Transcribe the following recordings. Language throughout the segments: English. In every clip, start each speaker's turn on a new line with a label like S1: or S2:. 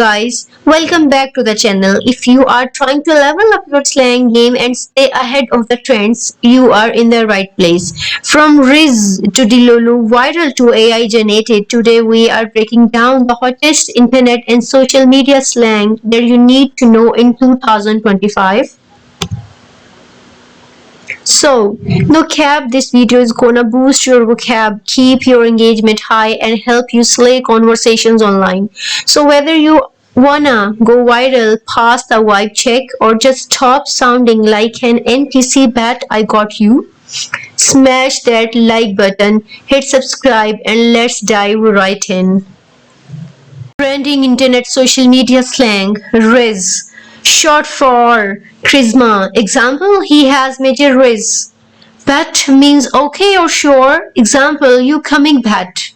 S1: Guys, welcome back to the channel. If you are trying to level up your slang game and stay ahead of the trends, you are in the right place. From Riz to Dilulu, viral to AI generated, today we are breaking down the hottest internet and social media slang that you need to know in 2025. So, vocab, this video is gonna boost your vocab, keep your engagement high, and help you slay conversations online. So, whether you wanna go viral, pass the vibe check, or just stop sounding like an NPC bat, I got you. Smash that like button, hit subscribe, and let's dive right in. Trending internet social media slang, Riz. Short for charisma. Example, he has major riz. Bat means okay or sure. Example, you coming bat.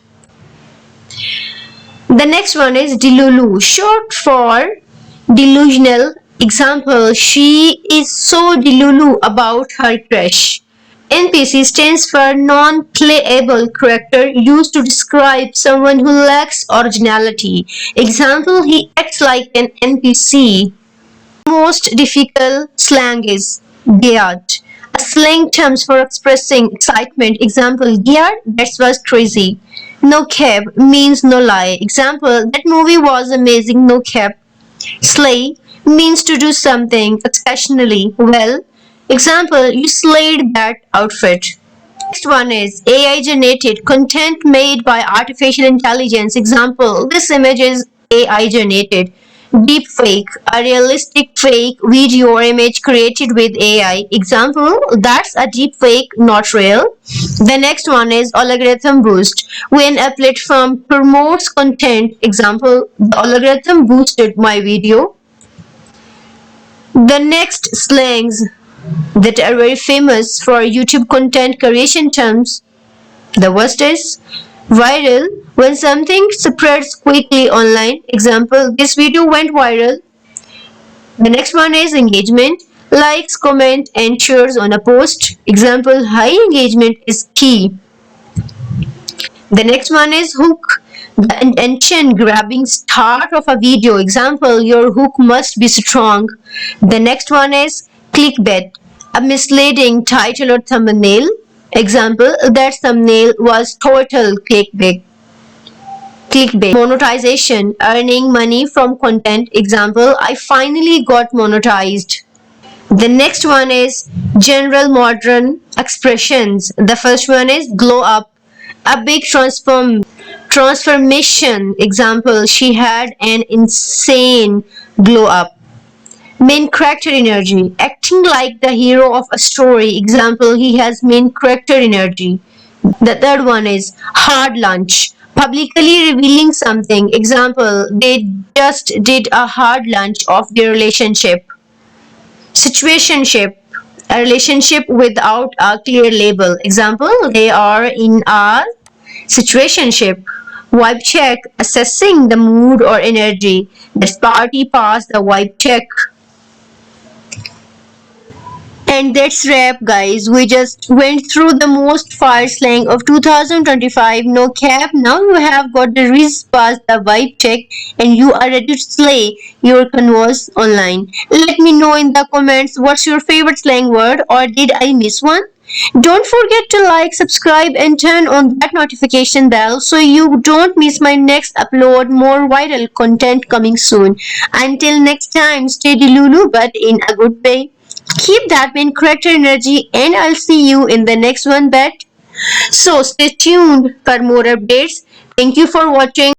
S1: The next one is dilulu. Short for delusional. Example, she is so dilulu about her crush. NPC stands for non-playable character used to describe someone who lacks originality. Example, he acts like an NPC. Most difficult slang is geared. A slang term for expressing excitement. Example, geared, that was crazy. No cap means no lie. Example, that movie was amazing. No cap. Slay means to do something exceptionally well. Example, you slayed that outfit. Next one is AI generated content made by artificial intelligence. Example, this image is AI generated. Deep fake, a realistic fake video or image created with AI. Example, that's a deep fake, not real. The next one is algorithm boost. When a platform promotes content, example, the algorithm boosted my video. The next slangs that are very famous for YouTube content creation terms. The first is viral, when something spreads quickly online. Example, this video went viral. The next one is engagement, likes, comment, and shares on a post. Example, high engagement is key. The next one is hook, the attention grabbing start of a video. Example, your hook must be strong. The next one is clickbait, a misleading title or thumbnail. Example, that thumbnail was total clickbait. Monetization, earning money from content. Example, I finally got monetized. The next one is general modern expressions. The first one is glow up, a big transformation. Example, she had an insane glow up. Main character energy, acting like the hero of a story. Example, he has main character energy. The third one is hard lunch, publicly revealing something. Example, they just did a hard lunch of their relationship. Situationship, a relationship without a clear label. Example, they are in a situationship. Vibe check, assessing the mood or energy. This party passed the vibe check. And that's wrap, guys. We just went through the most fire slang of 2025. No cap. Now you have got the riz past the vibe check and you are ready to slay your converse online. Let me know in the comments what's your favorite slang word, or did I miss one? Don't forget to like, subscribe, and turn on that notification bell so you don't miss my next upload. More viral content coming soon. Until next time, stay delulu but in a good way. Keep that main character energy, and I'll see you in the next one. So stay tuned for more updates. Thank you for watching.